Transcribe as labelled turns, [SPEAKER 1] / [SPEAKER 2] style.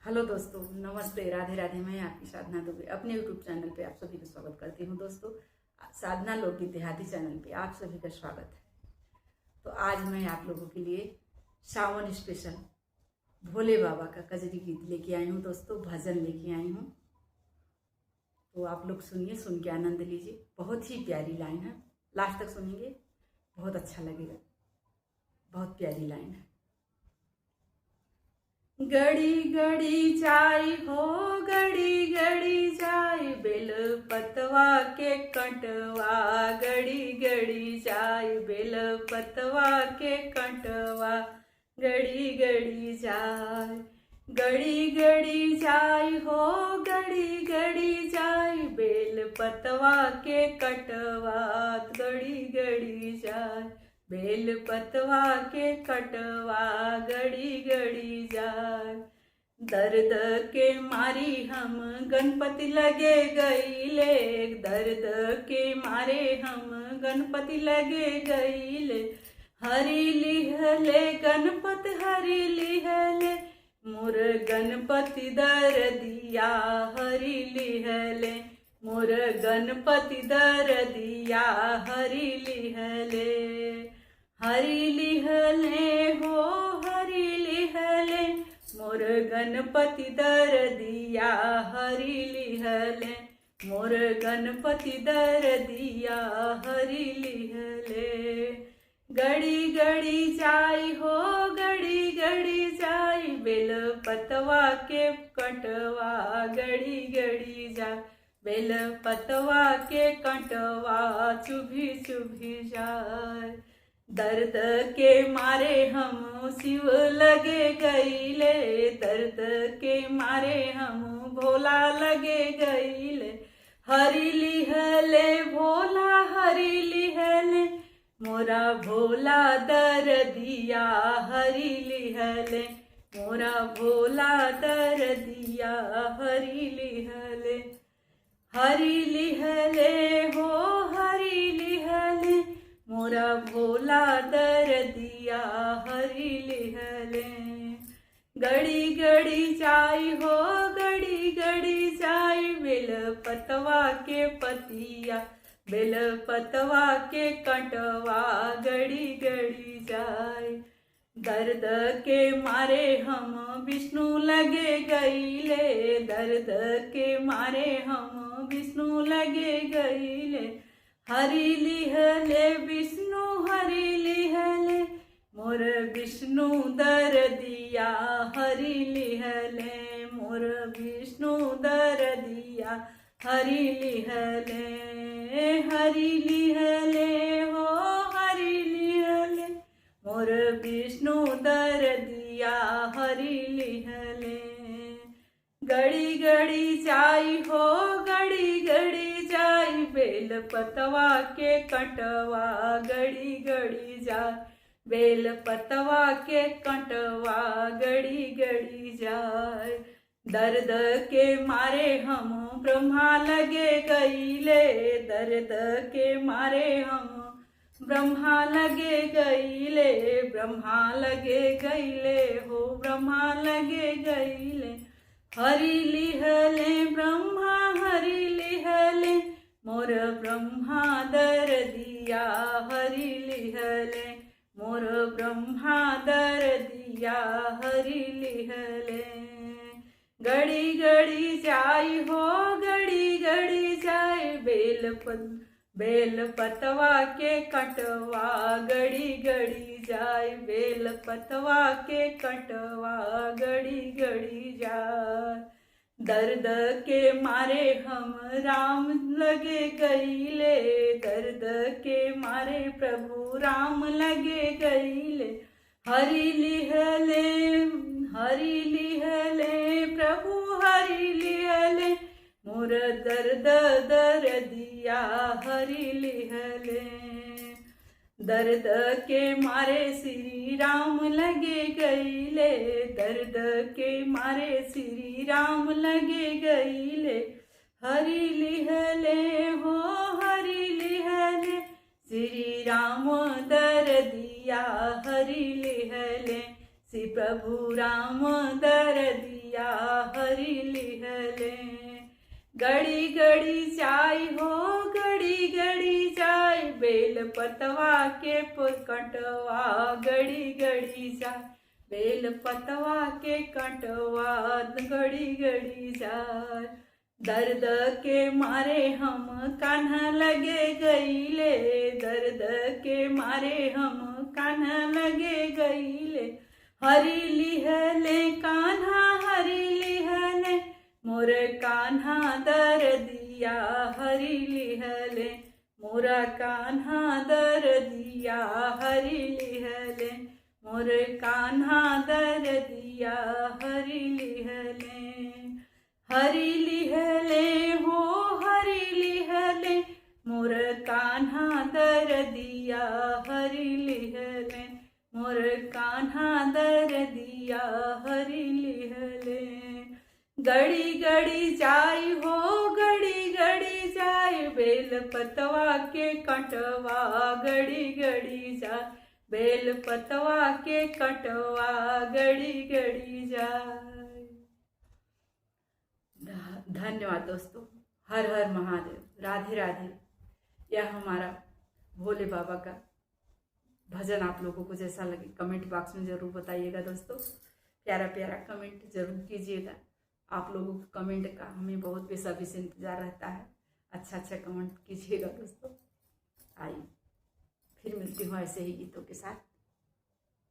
[SPEAKER 1] Hello दोस्तों, नमस्ते, राधे राधे। मैं आपकी साधना दुबे अपने यूट्यूब चैनल पे आप सभी का स्वागत करती हूँ। दोस्तों, साधना लोकगीत देहाती चैनल पे आप सभी का स्वागत है। तो आज मैं आप लोगों के लिए सावन स्पेशल भोले बाबा का कजरी गीत लेके आई हूँ। दोस्तों, भजन लेके आई हूँ, तो आप लोग सुनिए, सुन के आनंद लीजिए। बहुत ही प्यारी लाइन है, लास्ट तक सुनेंगे, बहुत अच्छा लगेगा। बहुत प्यारी लाइन है। गड़ी गड़ी जाई हो, गड़ी गड़ी जाई, बेल पतवा के कंटवा। गड़ी गड़ी जाई, बेल पतवा के कंटवा। गड़ी गड़ी जाई, गड़ी गड़ी जाई हो, गड़ी गड़ी जाई, बेल पतवा के कटवा। गड़ी गड़ी जाई, बेल पतवा के कटवा। गड़ी गड़ी जाए, दर्द के मारी हम गणपति लगे गईले। दर्द के मारे हम गणपति लगे गईले। हरी लिहले गणपति, हरी लिहले मोर गणपति दर्दिया। हरी लिहले मोर गणपति दर्दिया। हरी लिहले, हरी लिहले हो, हरी लिहले मोर गणपति दर्दिया। हरी लिहले मोर गणपति दर्दिया। हरी लिहले, गड़ी गड़ी जाई हो, गड़ी गड़ी जाई, बेल पतवा के कटवा। गड़ी गड़ी जाई, बेल पतवा के कटवा। चुभी चुभी जाए, दर्द के मारे हम शिव लगे गईले। दर्द के मारे हम भोला लगे गईले। हरी लिहले भोला, हरी लिहले मोरा भोला दर्दिया। हरी लिहले मोरा भोला दर्दिया। हरी लिहले, हरी लिहले हो, हरी लिहले मोरा भोला दर्दिया। हरी लिहले, गड़ी गड़ी जाई हो, गड़ी गड़ी जाई, बेल पतवा के पतिया। बेल पतवा के कटवा। गड़ी गड़ी जाई, दर्द के मारे हम विष्णु लगे गईले। दर्द के मारे हम विष्णु लगे गईले। हरी लिहले विष्णु, हरी लिहले मोर विष्णु दर्दिया। हरी लिहले मोर विष्णु दर्दिया। हरी लिहले, हरी लिहले हो, हरी लिहले मोर विष्णु दर्दिया। हरी लिहले, गड़ी गड़ी जाई हो, गड़ी गड़ी जाई, बेल पतवा के कटवा। गड़ी गड़ी जाई, बेल पतवा के कटवा। गड़ी गड़ी जाए, दर्द के मारे हम ब्रह्मा लगे गईले। दर्द के मारे हम ब्रह्मा लगे गईले। ब्रह्मा लगे गईले हो, ब्रह्मा लगे गईले। हरी लिहले ब्रह्मा, हरी लिहले मोर ब्रह्मा दर्दिया। हरी लिहले मोर ब्रह्मा दर्दिया। हरी लिहले, गड़ी गड़ी जाई हो, गड़ी गड़ी जाई, बेल पतवा के कटवा। गड़ी गड़ी जाए, बेल पतवा के कटवा। गड़ी गड़ी जाए, दर्द के मारे हम राम लगे गईले। दर्द के मारे प्रभु राम लगे गईले। हरी लिहले, हरी लिहले प्रभु, हरी लिहले मोर दर्द दर्दिया। हरी लिहले, दर्द के मारे श्री राम लगे गईले। दर्द के मारे श्री राम लगे गईले। हरी लिहले हो, हरी लिहले श्री राम दर्दिया। हरी लिहले श्री प्रभु राम दर्दिया। हरी लिहले। गड़ी गड़ी जाय हो गड़ी गड़ी जाय, बेल पतवा के कटवा गड़ी गड़ी जाय, बेल पतवा के कटवा गड़ी गड़ी जाय। दर्द के मारे हम कान्हा लगे गईले, दर्द के मारे हम कान्हा लगे गईले। हरी लिहले कान्हा हरी लिहले, मोर कान्हा दर्दिया हरी लिहले, मोरा कान्हा दर्दिया हरी लिहले, मोर कान्हा दर्दिया हरी लिहले। हरी लिहले हो हरी लिहले, मोर कान्हा दर्दिया हरी लिहले, मोर कान्हा दर्दिया हरी लिहले। गड़ी गड़ी जाय हो गड़ी गड़ी जाय, बेल पतवा के कटवा गड़ी गड़ी जाय, बेल पतवा के कटवा गड़ी गड़ी जाय। धन्यवाद दोस्तों। हर हर महादेव, राधे राधे। यह हमारा भोले बाबा का भजन आप लोगों को जैसा लगे कमेंट बॉक्स में ज़रूर बताइएगा दोस्तों। प्यारा प्यारा कमेंट जरूर कीजिएगा। आप लोगों के कमेंट का हमें बहुत बेसब्री से इंतज़ार रहता है। अच्छा कमेंट कीजिएगा दोस्तों। आइए फिर मिलती हूँ ऐसे ही गीतों के साथ।